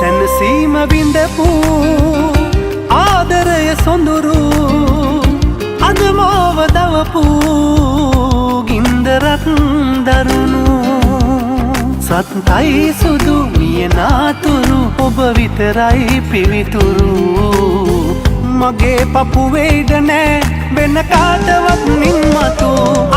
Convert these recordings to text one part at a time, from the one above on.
සැනසීම විඳපු ආදරය සොඳුරු අද මාව දවපු ගින්දරක් දරුණු සත්යි සුදු මියනාතුරු ඔබ විතරයි පිවිතුරු මගේ පපුවේද නෑ වෙන කාටවත් මින්මතු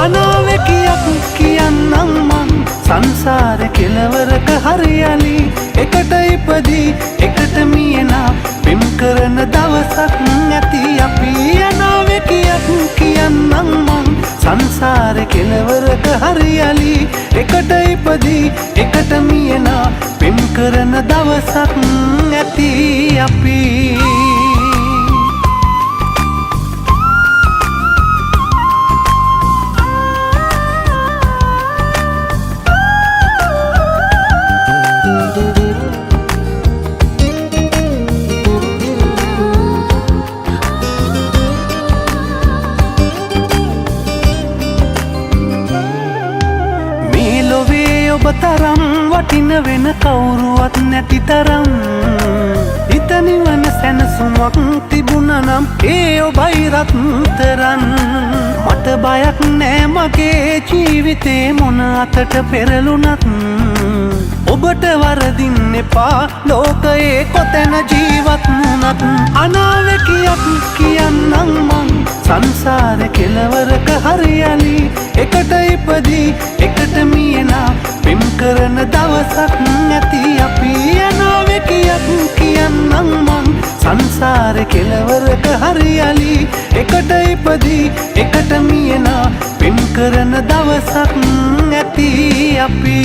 අනාවැකියක් කියන්නම් මං සංසාර කෙලවරක හරියලි එකට ඉපදී එකට මියනා පෙම් කරන දවසක් නැති අපි අනාවැකියක් කියන්නම් මං සංසාර කෙලවරක හරියලි එකට ඉපදී එකට මියනා පෙම් කරන දවසක් නැති අපි තරම් වටින වෙන කවුරුවත් නැති තරම් හිත නිවන සැනසුමක් තිබුණනම් ඒ ඔබයි රත්තරන් මට බයක් නෑ මගේ ජීවිතේ මොන අතට පෙරළුණත් ඔබට වරදින්න එපා ලෝකයේ කොතැන ජීවත් වුණත් අනාවැකියක් කියන්නම් මං සංසාර කෙලවරක හරියලි එකට ඉපදී එකට මියනා පෙම් කරන දවසක් නැති අපි අනාවැකියක් කියන්නම් මං සංසාර කෙලවරක හරියලි එකට ඉපදී එකට මියනා පෙම් කරන දවසක් නැති අපි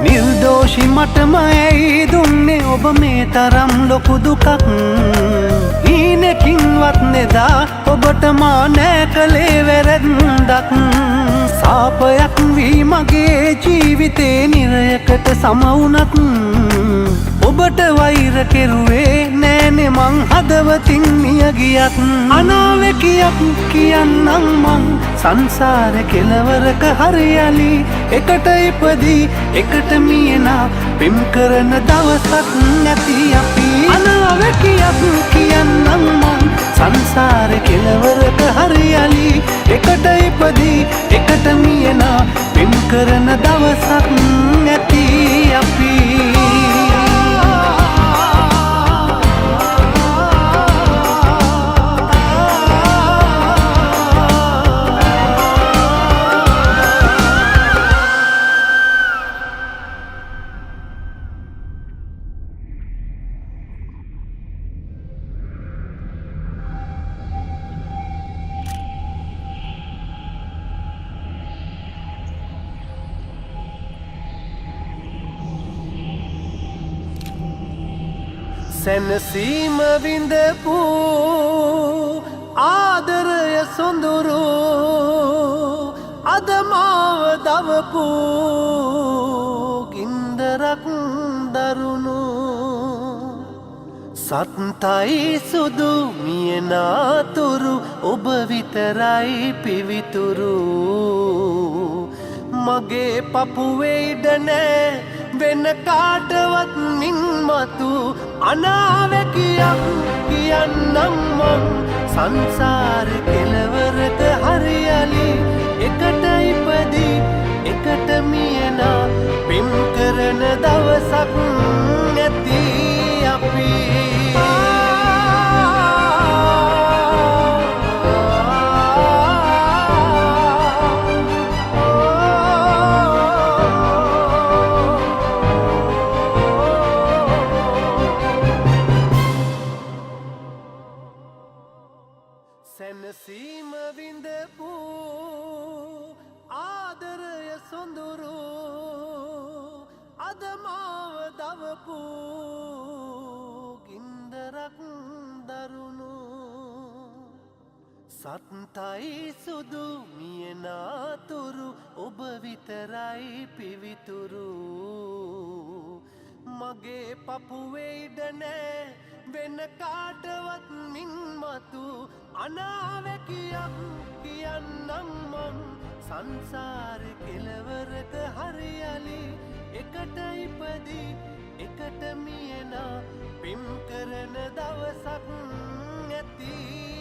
නිර්දෝෂි මටම ඇයි දුන්නේ ඔබ මේ තරම් ලොකු දුකක් ඊනකින්වත් නෙදා ඔබට මා නෑ කළේ වැරැද්දක් සාපයක් වී මගේ ජීවිතේ නිරයකට සමවුනත් ඔබට වෛර කෙරුවේ නෑනේ මං හදවතින් මිය ගියත් අනාවැකියක් කියන්නම් මං සංසාර කෙලවරක හරියලි එකට ඉපදී එකට මියනා පෙම් කරන දවසක් නැති අපි අනාවැකියක් කියන්නම් මං සංසාර කෙලවරක හරියලි එකට ඉපදී එකට මියනා පෙම් කරන දවසක් නැති අපි සැනසීම විඳපු ආදරය සොඳුරු අද මාව දවපු ගින්දරක් දරුණු සත්යි සුදු මියනාතුරු ඔබ විතරයි පිවිතුරු මගේ පපුවේද නෑ වෙන කාටවත් මින්මතු අනාවැකියක් කියන්නම් මං සංසාර කෙලවරක හරියලි එකට ඉපදී එකට මියනා පෙම් කරන දවසක් නැති අපි සැනසීම විඳපු ආදරය සොඳුරු අද මාව දවපු ගින්දරක් දරුණු සත්යි සුදු මිය අනාතුරු ඔබ විතරයි පිවිතුරු මගේ පපුවේ ඉඩ නෑ වෙන කාටවත් මින් මතු අනාවැකියක් කියන්නම් මං සංසාරේ කෙලවරක හරියලි එකට ඉපදී එකට මියන පිම් කරන දවසක් ඇති